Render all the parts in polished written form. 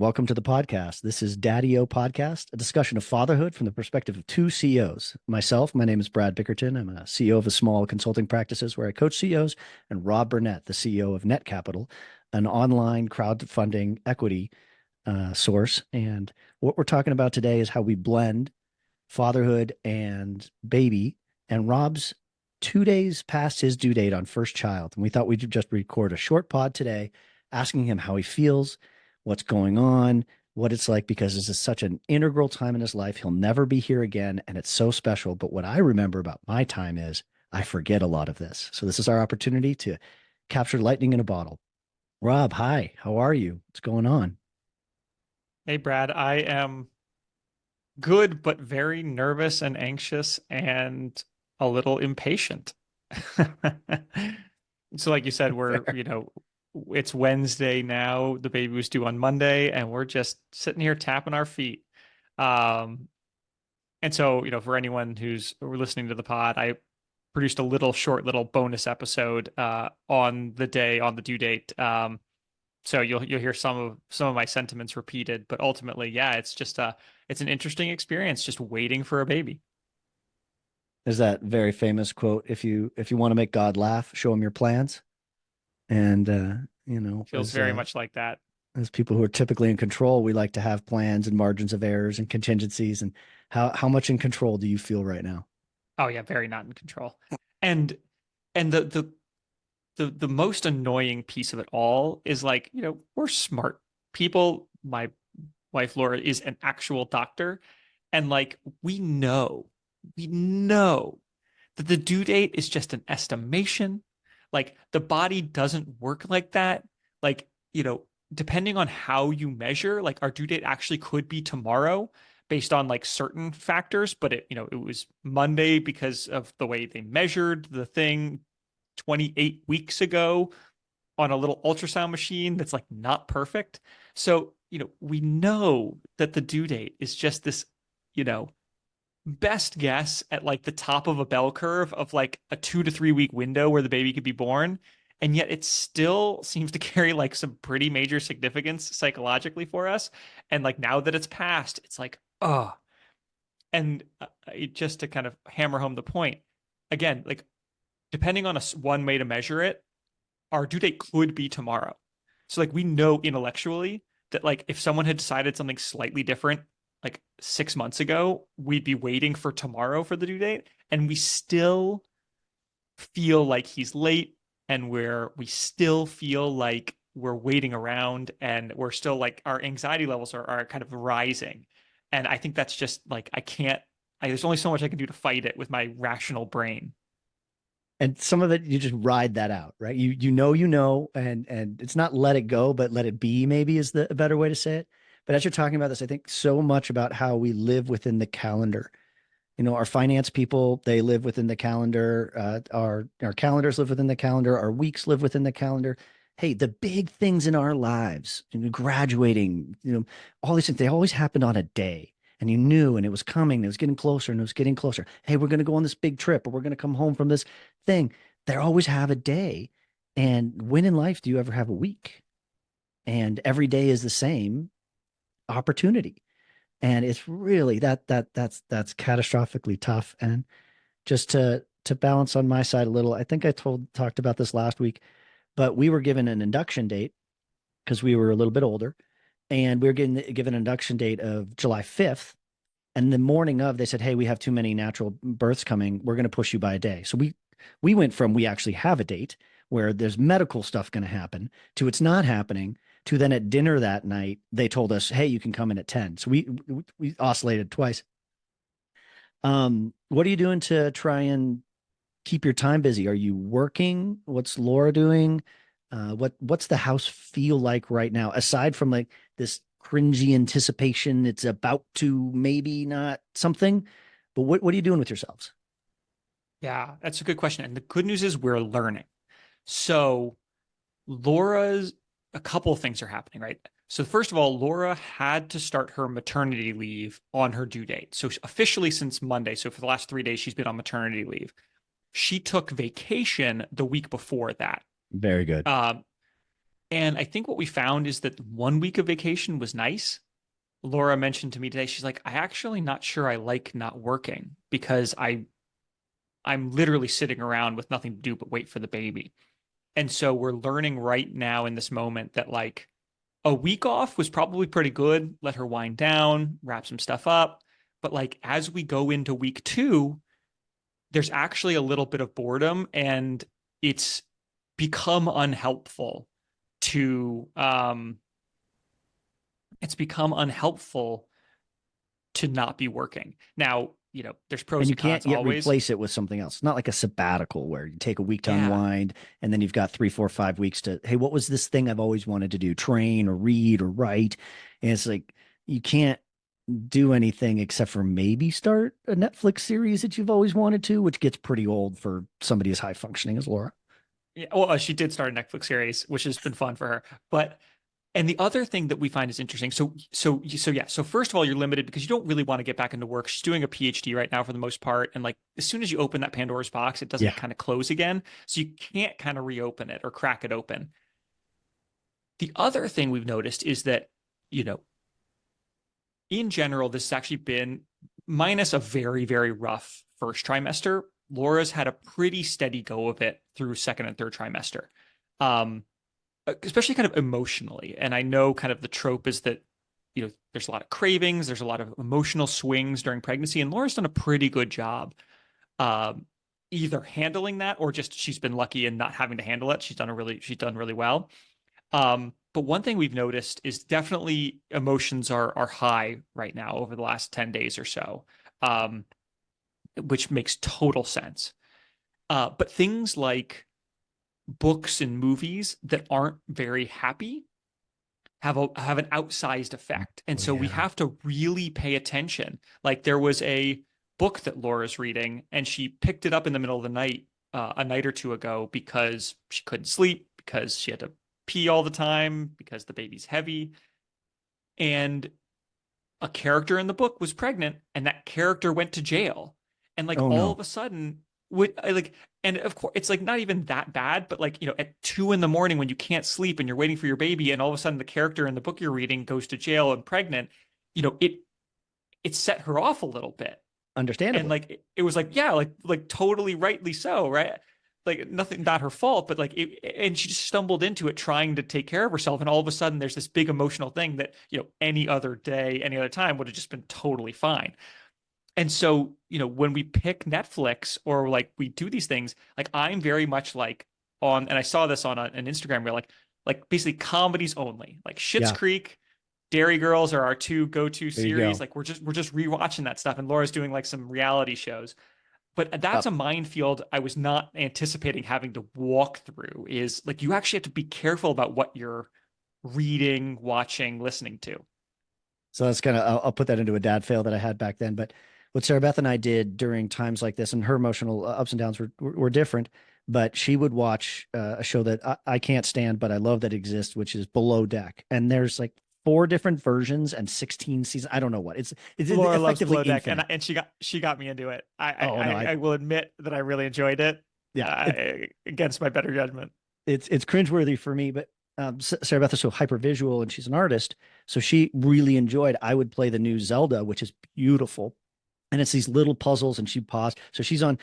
Welcome to the podcast. This is Daddy-O Podcast, a discussion of fatherhood from the perspective of two CEOs. Myself, my name is Brad Bickerton. I'm a CEO of a small consulting practices where I coach CEOs, and Rob Burnett, the CEO of Net Capital, an online crowdfunding equity source. And what we're talking about today is how we blend fatherhood and baby. And Rob's 2 days past his due date on first child. And we thought we'd just record a short pod today asking him how he feels, what's going on, what it's like, because this is such an integral time in his life. He'll never be here again, and it's so special. But what I remember about my time is I forget a lot of this. So this is our opportunity to capture lightning in a bottle. Rob, hi, how are you? What's going on? Hey Brad, I am good, but very nervous and anxious and a little impatient. So like you said, Fair. it's Wednesday now. The baby was due on Monday, and we're just sitting here tapping our feet. Um, and so, for anyone who's listening to the pod, I produced a little bonus episode on the day, on the due date. So you'll hear some of my sentiments repeated, but ultimately, yeah, it's an interesting experience just waiting for a baby. There's that very famous quote: if you want to make God laugh, show him your plans. And Feels very much like that. as people who are typically in control, we like to have plans and margins of errors and contingencies. And how much in control do you feel right now? Oh yeah, very not in control. And and the most annoying piece of it all is like, we're smart people. My wife Laura is an actual doctor, and like we know that the due date is just an estimation. Like the body doesn't work like that. Like, depending on how you measure, like our due date actually could be tomorrow based on like certain factors, but it was Monday because of the way they measured the thing 28 weeks ago on a little ultrasound machine that's like not perfect. So, we know that the due date is just this, you know, best guess at like the top of a bell curve of like a 2 to 3 week window where the baby could be born. And yet it still seems to carry like some pretty major significance psychologically for us. And like now that it's passed, it's like, oh, and just to kind of hammer home the point, again, like depending on one way to measure it, our due date could be tomorrow. So like we know intellectually that like if someone had decided something slightly different like 6 months ago, we'd be waiting for tomorrow for the due date, and we still feel like he's late, and we still feel like we're waiting around, and we're still like our anxiety levels are kind of rising. And I think that's just like there's only so much I can do to fight it with my rational brain. And some of it you just ride that out, right? You know, and it's not let it go, but let it be, maybe is the a better way to say it. But as you're talking about this, I think so much about how we live within the calendar. Our finance people, they live within the calendar. Our calendars live within the calendar. Our weeks live within the calendar. Hey, the big things in our lives, graduating, all these things, they always happened on a day. And you knew, and it was coming, it was getting closer, and it was getting closer. Hey, we're going to go on this big trip, or we're going to come home from this thing. They always have a day. And when in life do you ever have a week? And every day is the same opportunity. And it's really that's catastrophically tough. And just to balance on my side a little, I think I talked about this last week, but we were given an induction date because we were a little bit older, and we were given an induction date of July 5th. And the morning of, they said, "Hey, we have too many natural births coming. We're going to push you by a day." So we went from we actually have a date where there's medical stuff going to happen to it's not happening to then at dinner that night they told us, "Hey, you can come in at 10." So we oscillated twice. What are you doing to try and keep your time busy? Are you working? What's Laura doing? What's the house feel like right now, aside from like this cringy anticipation it's about to maybe not something, but what are you doing with yourselves? Yeah, that's a good question. And the good news is we're learning. So Laura's a couple of things are happening, right? So first of all, Laura had to start her maternity leave on her due date. So officially since Monday, so for the last 3 days, she's been on maternity leave. She took vacation the week before that. Very good. Um, And I think what we found is that 1 week of vacation was nice. Laura mentioned to me today, she's like, I actually not sure I like not working because I'm literally sitting around with nothing to do but wait for the baby. And so we're learning right now in this moment that like a week off was probably pretty good. Let her wind down, wrap some stuff up. But like as we go into week two, there's actually a little bit of boredom and it's become unhelpful to it's become unhelpful to not be working. Now, there's And pros you and can't cons yet always. replace it with something else. Not like a sabbatical where you take a week to Yeah. unwind and then you've got 3, 4, 5 weeks to, hey, what was this thing I've always wanted to do? Train or read or write. And it's like you can't do anything except for maybe start a Netflix series that you've always wanted to, which gets pretty old for somebody as high functioning as Laura. Yeah, well, she did start a Netflix series, which has been fun for her. But and the other thing that we find is interesting. So yeah. So first of all, you're limited because you don't really want to get back into work. She's doing a PhD right now for the most part, and like as soon as you open that Pandora's box, it doesn't Yeah. kind of close again. So you can't kind of reopen it or crack it open. The other thing we've noticed is that, you know, in general, this has actually been minus a very, very rough first trimester. Laura's had a pretty steady go of it through second and third trimester. Um, Especially kind of emotionally. And I know kind of the trope is that, there's a lot of cravings, there's a lot of emotional swings during pregnancy, and Laura's done a pretty good job um, either handling that or just she's been lucky in not having to handle it. She's done really well. But one thing we've noticed is definitely emotions are high right now over the last 10 days or so, um, which makes total sense. But things like books and movies that aren't very happy have an outsized effect. And Oh, so we yeah. have to really pay attention. Like there was a book that Laura's reading, and she picked it up in the middle of the night a night or two ago because she couldn't sleep, because she had to pee all the time, because the baby's heavy. And a character in the book was pregnant, and that character went to jail. And like Oh, all of no. a sudden, would I like, and of course, it's like not even that bad, but like, at 2 in the morning when you can't sleep and you're waiting for your baby, and all of a sudden the character in the book you're reading goes to jail and pregnant, it set her off a little bit. And Understandably. like it was like, yeah, like totally rightly so, right? Like nothing, not her fault, but like and she just stumbled into it trying to take care of herself, and all of a sudden there's this big emotional thing that any other day, any other time would have just been totally fine. And so, when we pick Netflix or like we do these things, like I'm very much like and I saw this on an Instagram reel, like basically comedies only, like Schitt's Yeah. Creek, Dairy Girls are our two go-to There you series. go. Like we're just rewatching that stuff, and Laura's doing like some reality shows. But Uh, that's a minefield I was not anticipating having to walk through. Is like you actually have to be careful about what you're reading, watching, listening to. so that's kind of, I'll put that into a dad fail that I had back then. But what Sarah Beth and I did during times like this, and her emotional ups and downs were different, but she would watch a show that I can't stand, but I love that exists, which is Below Deck. And there's like four different versions and 16 seasons. I don't know what it's Laura loves effectively Below Deck, and infinite. she got me into it. I Oh no, I will admit that I really enjoyed it yeah, against my better judgment. it's cringeworthy for me, but Sarah Beth is so hyper visual and she's an artist, so she really enjoyed. I would play the new Zelda, which is beautiful, and it's these little puzzles, and she paused. So she's on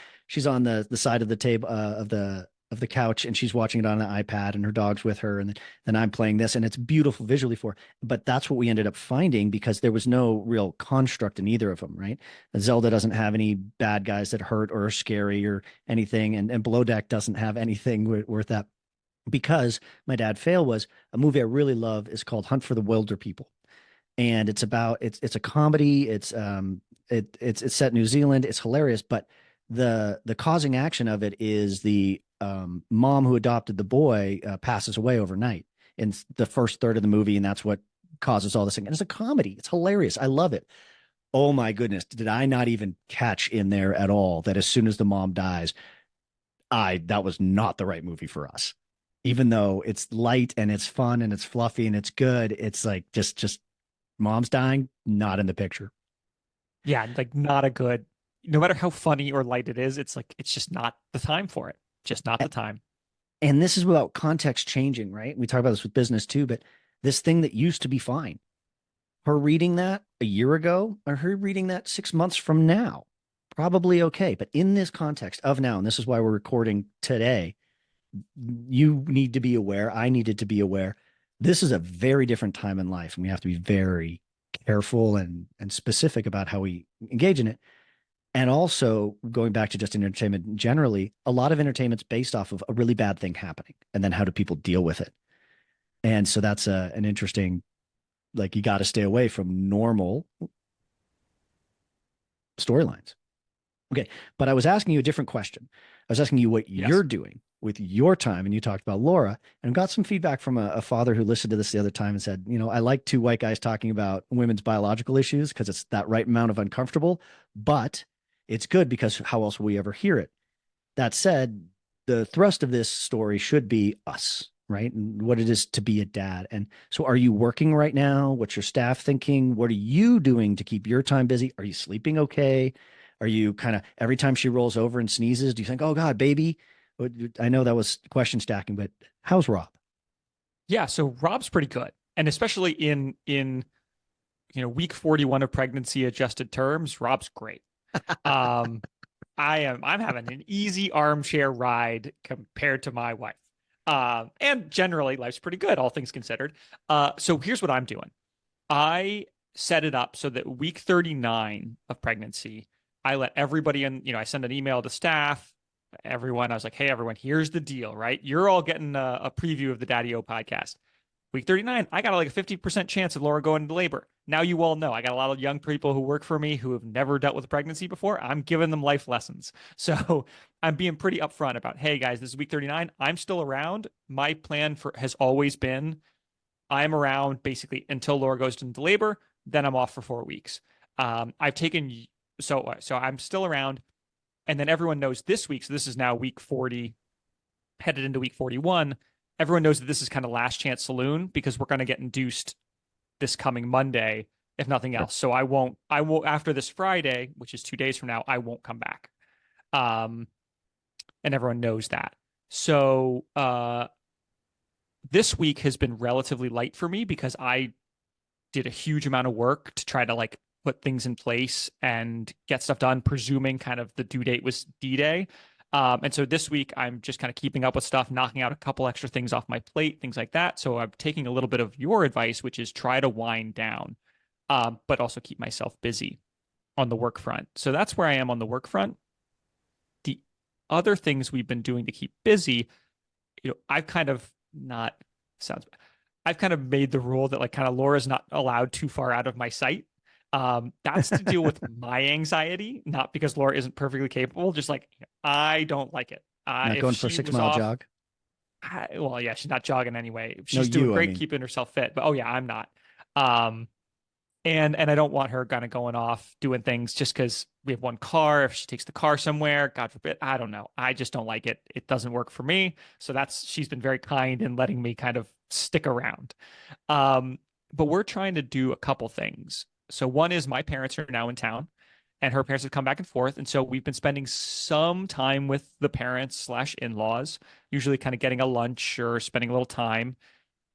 the side of the table of the couch, and she's watching it on an iPad, and her dog's with her, and then I'm playing this, and it's beautiful visually for her. But that's what we ended up finding because there was no real construct in either of them, right? Zelda doesn't have any bad guys that hurt or are scary or anything, and Below Deck doesn't have anything worth that. Because my dad fail was a movie I really love is called Hunt for the Wilder People, and it's a comedy. It's set in New Zealand. It's hilarious, but the causing action of it is the mom who adopted the boy passes away overnight in the first third of the movie, and that's what causes all this thing. And it's a comedy. It's hilarious. I love it. Oh my goodness, did I not even catch in there at all that as soon as the mom dies, I that was not the right movie for us. Even though it's light and it's fun and it's fluffy and it's good, it's like just mom's dying, not in the picture. Yeah, like not a good. No matter how funny or light it is, it's like it's just not the time for it. Just not the time. And this is about context changing, right? We talk about this with business too, but this thing that used to be fine, her reading that a year ago or her reading that 6 months from now, probably okay. But in this context of now, and this is why we're recording today, you need to be aware. I needed to be aware. This is a very different time in life, and we have to be very careful and specific about how we engage in it. And also going back to just entertainment generally, a lot of entertainment's based off of a really bad thing happening, and then how do people deal with it? And so that's an interesting, like, you got to stay away from normal storylines. Okay. But I was asking you a different question. I was asking you what Yes. you're doing with your time. And you talked about Laura and got some feedback from a father who listened to this the other time and said, I like two white guys talking about women's biological issues because it's that right amount of uncomfortable, but it's good because how else will we ever hear it? That said, the thrust of this story should be us, right? And what it is to be a dad. And so are you working right now? What's your staff thinking? What are you doing to keep your time busy? Are you sleeping okay? Are you kind of every time she rolls over and sneezes, do you think, oh God, baby? I know that was question stacking, but how's Rob? Yeah, so Rob's pretty good. And especially in week 41 of pregnancy adjusted terms, Rob's great. Um I'm having an easy armchair ride compared to my wife. And generally life's pretty good, all things considered. So here's what I'm doing. I set it up so that week 39 of pregnancy, I let everybody in, I send an email to staff, everyone. I was like, hey, everyone, here's the deal, right? You're all getting a preview of the Daddy O podcast. Week 39, I got like a 50% chance of Laura going into labor. Now you all know I got a lot of young people who work for me who have never dealt with pregnancy before. I'm giving them life lessons. So I'm being pretty upfront about, hey guys, this is week 39. I'm still around. My plan has always been I'm around basically until Laura goes into labor. Then I'm off for 4 weeks. I've taken so I'm still around, and then everyone knows this week. So this is now week 40, headed into week 41. Everyone knows that this is kind of last chance saloon because we're going to get induced this coming Monday, if nothing else. So I won't after this Friday, which is 2 days from now, I won't come back. Um, and everyone knows that. So this week has been relatively light for me because I did a huge amount of work to try to like put things in place and get stuff done, presuming kind of the due date was D-Day. And so this week I'm just kind of keeping up with stuff, knocking out a couple extra things off my plate, things like that. So I'm taking a little bit of your advice, which is try to wind down, but also keep myself busy on the work front. So that's where I am on the work front. The other things we've been doing to keep busy, I've kind of not sounds I've kind of made the rule that like kind of Laura's not allowed too far out of my sight. That's to deal with my anxiety, not because Laura isn't perfectly capable. Just like I don't like it. Not If going for a she six was mile off, jog? well, yeah, she's not jogging anyway. No, She's doing you, I great mean. keeping herself fit, but oh yeah, I'm not. Um, and I don't want her kind of going off doing things just because we have one car. If she takes the car somewhere, God forbid, I don't know. I just don't like it. It doesn't work for me. So she's been very kind in letting me kind of stick around. But we're trying to do a couple things. So one is my parents are now in town and her parents have come back and forth. And so we've been spending some time with the parents slash in-laws, usually kind of getting a lunch or spending a little time.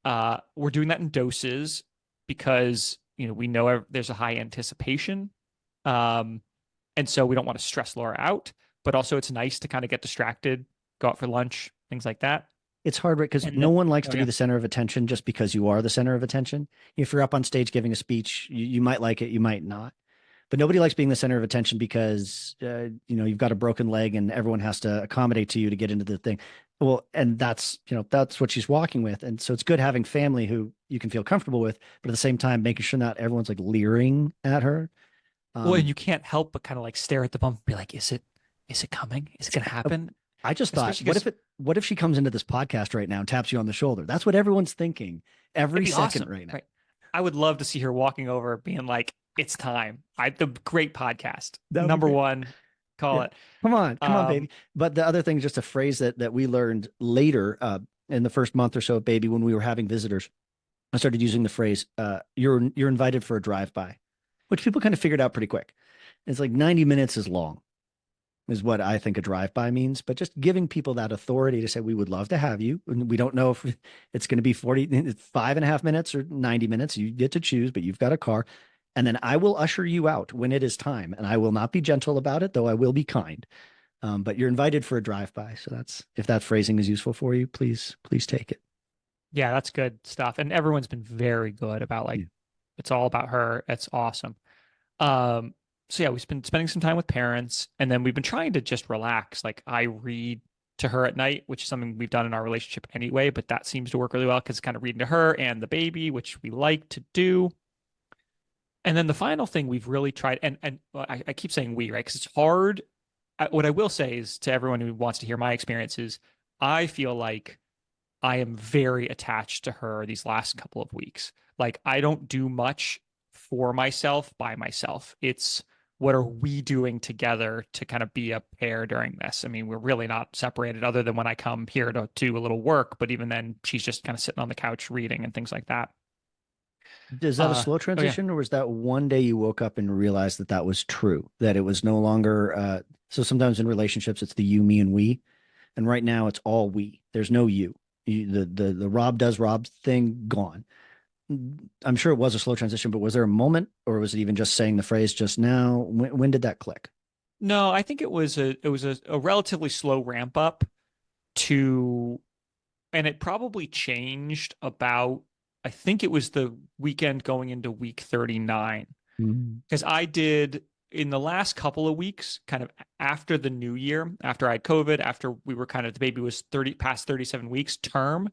We're doing that in doses because we know there's a high anticipation, um, and so we don't want to stress Laura out. But also, it's nice to kind of get distracted, go out for lunch, things like that. It's hard, right? Because And no then, one likes oh to be yeah, the center of attention just because you are the center of attention. If you're up on stage giving a speech, you might like it, you might not. But nobody likes being the center of attention because you've got a broken leg and everyone has to accommodate to you to get into the thing. Well, and that's what she's walking with. And so it's good having family who you can feel comfortable with, but at the same time making sure not everyone's like leering at her. well, and Um, you can't help but kind of like stare at the bump and be like, is it coming? Is it going to happen? I just thought, Especially because what if she comes into this podcast right now and taps you on the shoulder? That's what everyone's thinking it'd every be second awesome, right now. right? I would love to see her walking over, being like, "It's time." The great podcast, That would be number great. one, call Yeah. it. Come on, Um, baby. But the other thing, just a phrase that we learned later in the first month or so of baby, when we were having visitors, I started using the phrase, you're invited for a drive-by, which people kind of figured out pretty quick. It's like 90 minutes is long. is what I think a drive-by means, but just giving people that authority to say, we would love to have you. And we don't know if it's going to be 45.5 minutes or 90 minutes. You get to choose, but you've got a car. And then I will usher you out when it is time. And I will not be gentle about it, though I will be kind. But you're invited for a drive-by. So that's, if that phrasing is useful for you, please take it. Yeah, that's good stuff. And everyone's been very good about like Yeah. it's all about her. It's awesome. Um, so yeah, we've been spending some time with parents, and then we've been trying to just relax. Like I read to her at night, which is something we've done in our relationship anyway, but that seems to work really well because it's kind of reading to her and the baby, which we like to do. And then the final thing we've really tried, and well, I keep saying we, right? Because it's hard. What I will say is to everyone who wants to hear my experiences, I feel like I am very attached to her these last couple of weeks. Like I don't do much for myself by myself. It's what are we doing together to kind of be a pair during this? I mean, we're really not separated other than when I come here to do a little work, but even then she's just kind of sitting on the couch reading and things like that. Is that a slow Oh yeah. transition, or was that one day you woke up and realized that that was true, that it was no longer, so sometimes in relationships, it's the you, me, and we. And right now it's all we. There's no you. The Rob does Rob thing gone. I'm sure it was a slow transition, but was there a moment, or was it even just saying the phrase just now? When did that click? No, I think it was a relatively slow ramp up to, and it probably changed about, I think it was the weekend going into week 39. Mm. Because I did in the last couple of weeks, kind of after the new year, after I had COVID, after we were kind of, the baby was 30 past 37 weeks term,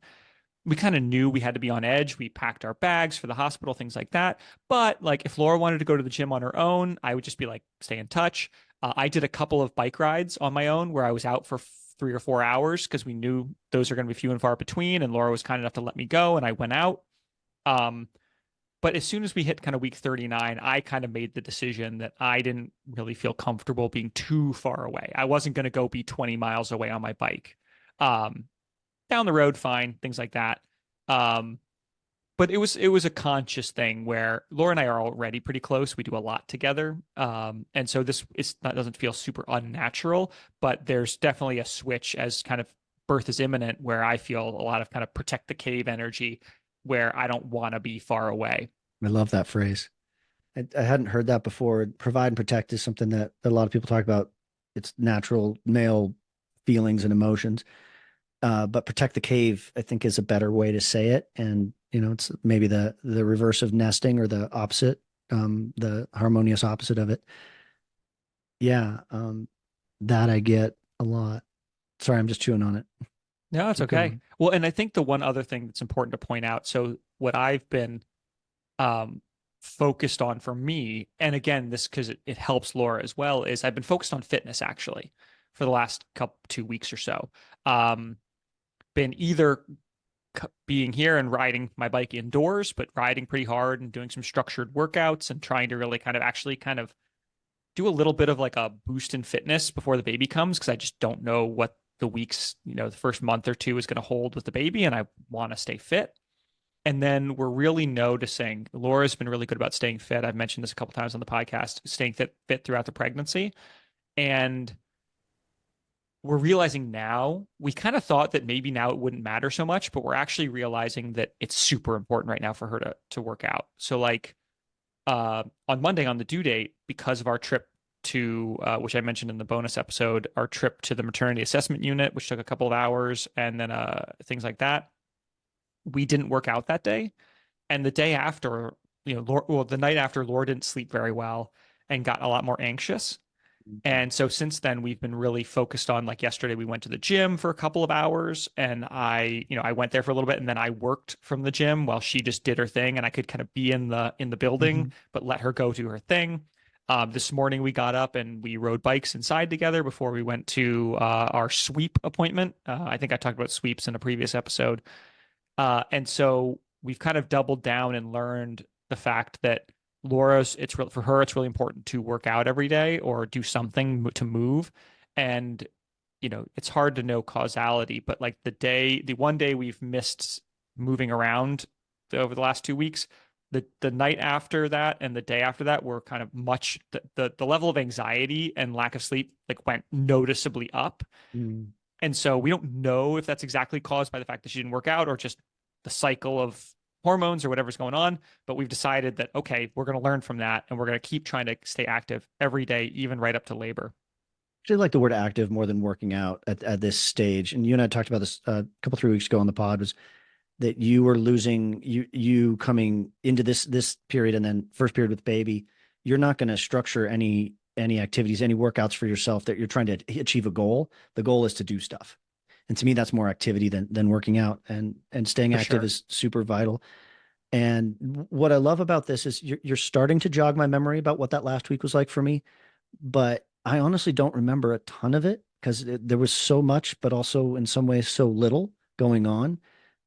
we kind of knew we had to be on edge. We packed our bags for the hospital, things like that. But like if Laura wanted to go to the gym on her own, I would just be like, stay in touch. I did a couple of bike rides on my own where I was out for 3 or 4 hours because we knew those are going to be few and far between. And Laura was kind enough to let me go, and I went out. Um, but as soon as we hit kind of week 39, I kind of made the decision that I didn't really feel comfortable being too far away. I wasn't going to go be 20 miles away on my bike. Um, Down the road, fine, things like that. Um, but it was a conscious thing where Laura and I are already pretty close. We do a lot together, and so this is not doesn't feel super unnatural. But there's definitely a switch as kind of birth is imminent, where I feel a lot of kind of protect the cave energy, where I don't want to be far away. I love that phrase. I hadn't heard that before. Provide and protect is something that a lot of people talk about. It's natural male feelings and emotions. But protect the cave, I think, is a better way to say it. And it's maybe the reverse of nesting, or the opposite, the harmonious opposite of it. Yeah, that I get a lot. Sorry, I'm just chewing on it. No, it's Keep okay. going. Well, and I think the one other thing that's important to point out, so what I've been um focused on for me, and again, this because it helps Laura as well, is I've been focused on fitness actually for the last couple 2 weeks or so. Um, Been either being here and riding my bike indoors, but riding pretty hard and doing some structured workouts and trying to really kind of actually kind of do a little bit of like a boost in fitness before the baby comes because I just don't know what the weeks, the first month or two is going to hold with the baby, and I want to stay fit. And then we're really noticing Laura's been really good about staying fit. I've mentioned this a couple times on the podcast, staying fit throughout the pregnancy. And we're realizing now, we kind of thought that maybe now it wouldn't matter so much, but we're actually realizing that it's super important right now for her to work out. So like on Monday on the due date, because of our trip to which I mentioned in the bonus episode, our trip to the maternity assessment unit, which took a couple of hours, and then things like that, we didn't work out that day. And the day after, the night after, Laura didn't sleep very well and got a lot more anxious. And so since then, we've been really focused on, like yesterday, we went to the gym for a couple of hours, and I went there for a little bit, and then I worked from the gym while she just did her thing, and I could kind of be in the building, Mhm. but let her go do her thing. This morning we got up and we rode bikes inside together before we went to our sweep appointment. I think I talked about sweeps in a previous episode. And so we've kind of doubled down and learned the fact that for her, it's really important to work out every day or do something to move. And, it's hard to know causality, but like the one day we've missed moving around over the last 2 weeks, the night after that and the day after that were kind of much the level of anxiety and lack of sleep like went noticeably up. Mm. And so we don't know if that's exactly caused by the fact that she didn't work out or just the cycle of hormones or whatever's going on. But we've decided that, okay, we're going to learn from that and we're going to keep trying to stay active every day, even right up to labor. Actually like the word active more than working out at this stage. And you and I talked about this a couple, 3 weeks ago on the pod, was that you were losing you coming into this period, and then first period with baby. You're not going to structure any activities, any workouts for yourself that you're trying to achieve a goal. The goal is to do stuff. And to me, that's more activity than working out, and staying For active sure. is super vital. And what I love about this is you're starting to jog my memory about what that last week was like for me, but I honestly don't remember a ton of it because there was so much, but also in some ways so little going on.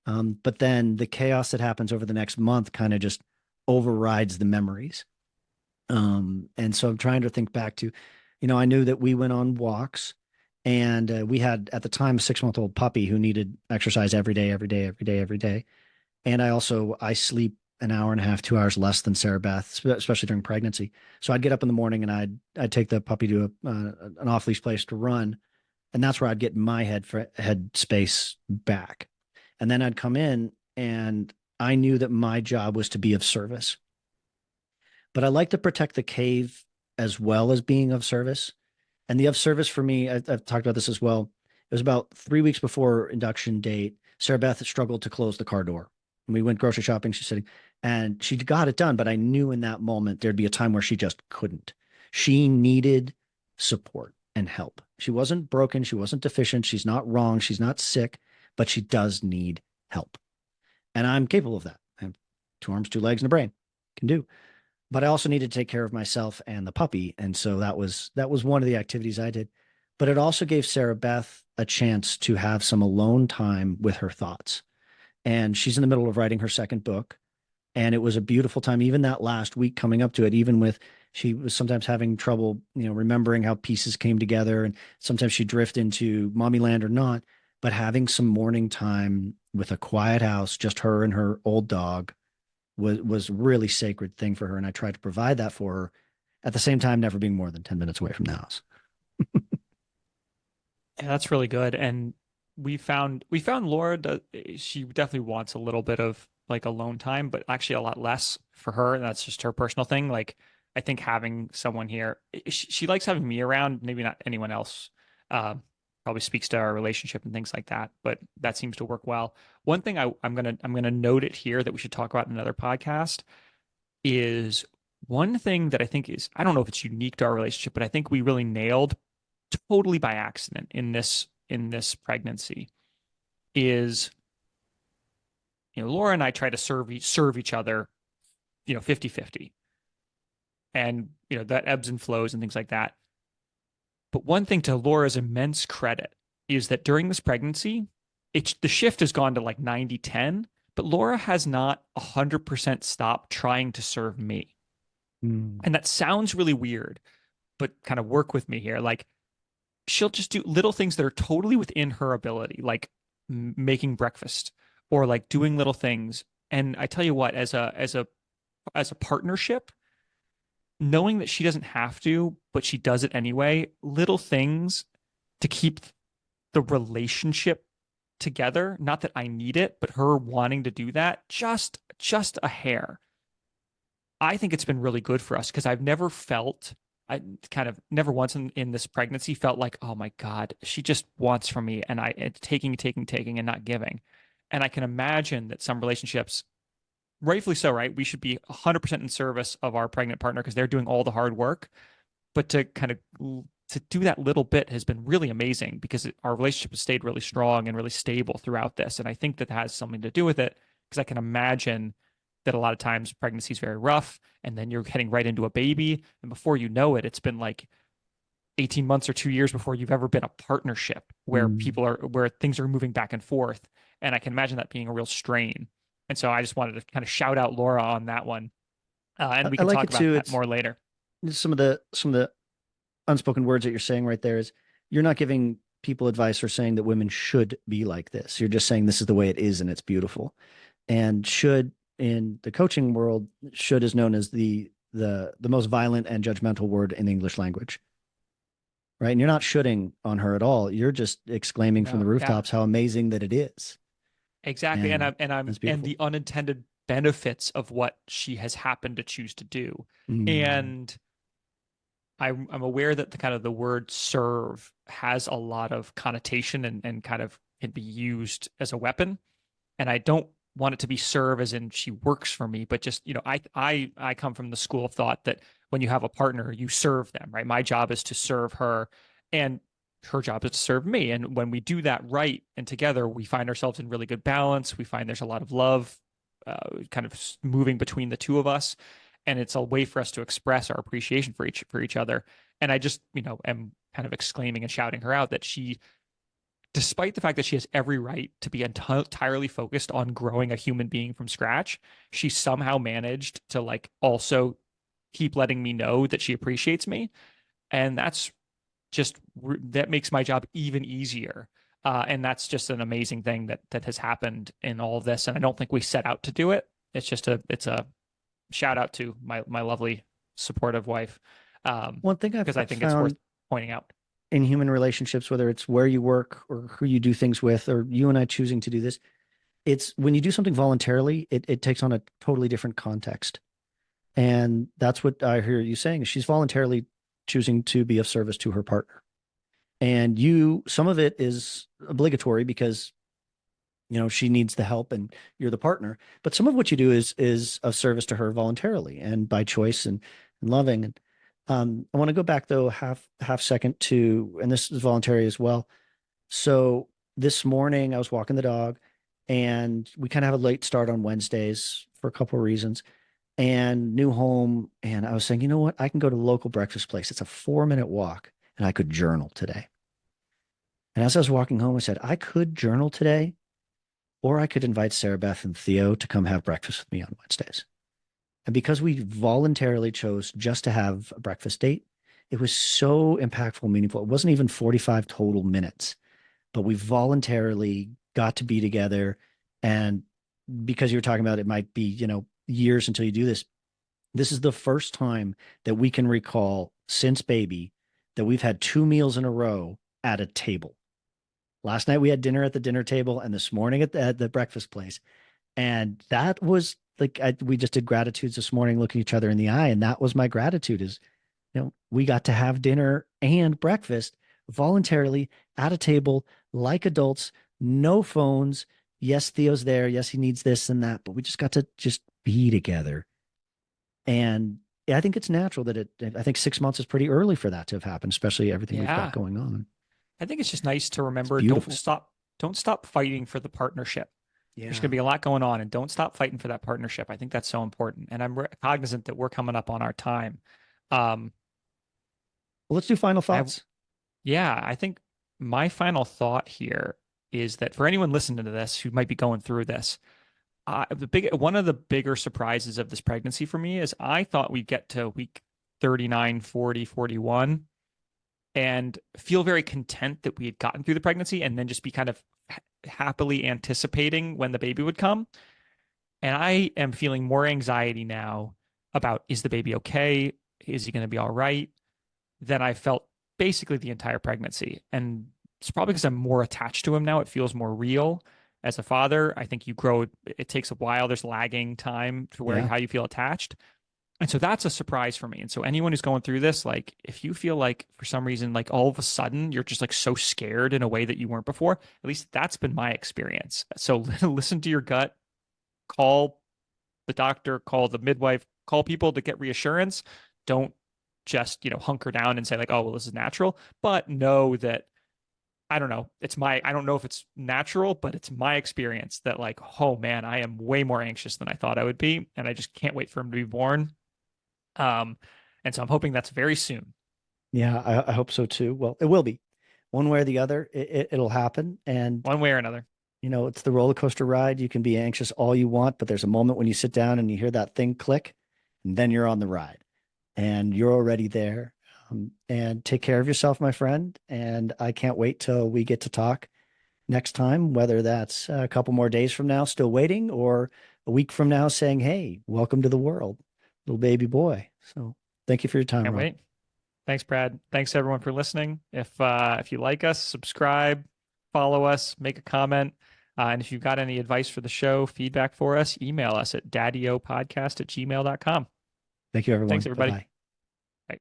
But then the chaos that happens over the next month kind of just overrides the memories. And so I'm trying to think back to, I knew that we went on walks, and we had at the time a 6-month-old puppy who needed exercise every day, every day, every day, every day. And I sleep an hour and a half, 2 hours less than Sarah Beth, especially during pregnancy. So I'd get up in the morning and I'd take the puppy to an off leash place to run, and that's where I'd get my head space back. And then I'd come in, and I knew that my job was to be of service. But I like to protect the cave as well as being of service. And the of service for me, I've talked about this as well. It was about 3 weeks before induction date. Sarah Beth struggled to close the car door. And we went grocery shopping. She's sitting, and she got it done. But I knew in that moment there'd be a time where she just couldn't. She needed support and help. She wasn't broken. She wasn't deficient. She's not wrong. She's not sick, but she does need help. And I'm capable of that. I have 2 arms, 2 legs, and a brain. Can do. But I also needed to take care of myself and the puppy. And so that was one of the activities I did. But it also gave Sarah Beth a chance to have some alone time with her thoughts. And she's in the middle of writing her second book. And it was a beautiful time, even that last week coming up to it, even with she was sometimes having trouble, remembering how pieces came together. And sometimes she'd drift into mommy land or not. But having some morning time with a quiet house, just her and her old dog, was a really sacred thing for her. And I tried to provide that for her, at the same time never being more than 10 minutes away from the house. Yeah, that's really good. And we found Laura she definitely wants a little bit of like alone time, but actually a lot less for her. And that's just her personal thing. Like I think having someone here, she likes having me around, maybe not anyone else. Um, Probably speaks to our relationship and things like that, but that seems to work well. One thing I'm gonna note it here that we should talk about in another podcast is one thing that I think is, I don't know if it's unique to our relationship, but I think we really nailed totally by accident in this pregnancy is, Laura and I try to serve each other, 50-50. And, that ebbs and flows and things like that. But one thing to Laura's immense credit is that during this pregnancy, the shift has gone to like 90-10, but Laura has not 100% stopped trying to serve me. Mm. And that sounds really weird, but kind of work with me here. Like she'll just do little things that are totally within her ability, like making breakfast or like doing little things. And I tell you what, as a partnership, knowing that she doesn't have to, but she does it anyway, little things to keep the relationship together. Not that I need it, but her wanting to do that, just a hair. I think it's been really good for us because I kind of never once in this pregnancy felt like, oh my God, she just wants from me and it's taking and not giving. And I can imagine that some relationships, rightfully so, right? We should be 100% in service of our pregnant partner because they're doing all the hard work. But to do that little bit has been really amazing because our relationship has stayed really strong and really stable throughout this. And I think that has something to do with it because I can imagine that a lot of times pregnancy is very rough and then you're heading right into a baby. And before you know it, it's been like 18 months or 2 years before you've ever been a partnership Mm. where things are moving back and forth. And I can imagine that being a real strain. And so I just wanted to kind of shout out Laura on that one. And we I can like talk it about too. that It's more later. some of the unspoken words that you're saying right there is you're not giving people advice or saying that women should be like this. You're just saying this is the way it is and it's beautiful. And should in the coaching world, should is known as the most violent and judgmental word in the English language. Right. And you're not shooting on her at all. You're just exclaiming from the No, yeah, rooftops how amazing that it is. exactly. And And I'm that's and beautiful. the unintended benefits of what she has happened to choose to do. Mm. And I'm aware that the kind of the word serve has a lot of connotation and kind of can be used as a weapon. And I don't want it to be serve as in she works for me, but just, I come from the school of thought that when you have a partner, you serve them, right? My job is to serve her and her job is to serve me. And when we do that right and together, we find ourselves in really good balance. We find there's a lot of love kind of moving between the two of us. And it's a way for us to express our appreciation for each other. And I just, am kind of exclaiming and shouting her out that she, despite the fact that she has every right to be entirely focused on growing a human being from scratch, she somehow managed to like also keep letting me know that she appreciates me. And that's just that makes my job even easier. And that's just an amazing thing that has happened in all of this. And I don't think we set out to do it. It's a shout out to my lovely supportive wife. One thing Because I I've think it's worth found pointing out. in human relationships, whether it's where you work or who you do things with, or you and I choosing to do this, it's when you do something voluntarily, it takes on a totally different context. And that's what I hear you saying. She's voluntarily choosing to be of service to her partner. And some of it is obligatory because she needs the help and you're the partner, but some of what you do is of service to her voluntarily and by choice and loving. And I want to go back though half second to, and this is voluntary as well. So this morning I was walking the dog, and we kind of have a late start on Wednesdays for a couple of reasons, and new home. And I was saying, you know what, I can go to the local breakfast place, it's a 4-minute walk, and I could journal today. And as I was walking home, I said, I could journal today, or I could invite Sarah Beth and Theo to come have breakfast with me on Wednesdays. And because we voluntarily chose just to have a breakfast date, it was so impactful, meaningful. It wasn't even 45 total minutes, but we voluntarily got to be together. And because you were talking about it might be, years until you do this, this is the first time that we can recall since baby that we've had 2 meals in a row at a table. Last night we had dinner at the dinner table, and this morning at the breakfast place. And that was like, we just did gratitudes this morning, looking each other in the eye. And that was my gratitude is, we got to have dinner and breakfast voluntarily at a table like adults, no phones. Yes, Theo's there. Yes, he needs this and that, but we just got to just be together. And I think it's natural I think 6 months is pretty early for that to have happened, especially everything we've got Yeah. going on. I think it's just nice to It's remember beautiful. don't stop fighting for the partnership. There's going to Yeah. be a lot going on and don't stop fighting for that partnership. I think that's so important. And I'm cognizant that we're coming up on our time. Um, Well, let's do final I thoughts. Yeah, I think my final thought here is that for anyone listening to this who might be going through this, one of the bigger surprises of this pregnancy for me is I thought we'd get to week 39, 40, 41 and feel very content that we had gotten through the pregnancy and then just be kind of happily anticipating when the baby would come. And I am feeling more anxiety now about, is the baby okay? Is he going to be all right? Than I felt basically the entire pregnancy. And it's probably because I'm more attached to him now. It feels more real. As a father, I think you grow, it takes a while. There's lagging time to where Yeah. how you feel attached. And so that's a surprise for me. And so anyone who's going through this, like if you feel like for some reason, like all of a sudden you're just like so scared in a way that you weren't before, at least that's been my experience. So listen to your gut, call the doctor, call the midwife, call people to get reassurance. Don't just, hunker down and say like, oh, well, this is natural, but know that I don't know. I don't know if it's natural, but it's my experience that like, oh man, I am way more anxious than I thought I would be. And I just can't wait for him to be born. Um, and so I'm hoping that's very soon, Yeah, I hope so too. Well, it will be one way or the other. It'll happen. And, one way or another. it's the roller coaster ride. You can be anxious all you want, but there's a moment when you sit down and you hear that thing click, and then you're on the ride and you're already there. And take care of yourself, my friend. And I can't wait till we get to talk next time, whether that's a couple more days from now, still waiting, or a week from now saying, hey, welcome to the world, little baby boy. So thank you for your time, Can't Rob. wait. Thanks, Brad. Thanks everyone for listening. If you like us, subscribe, follow us, make a comment. And if you've got any advice for the show, feedback for us, email us at daddyopodcast@gmail.com. Thank you, Thanks, everyone. Bye everybody. bye.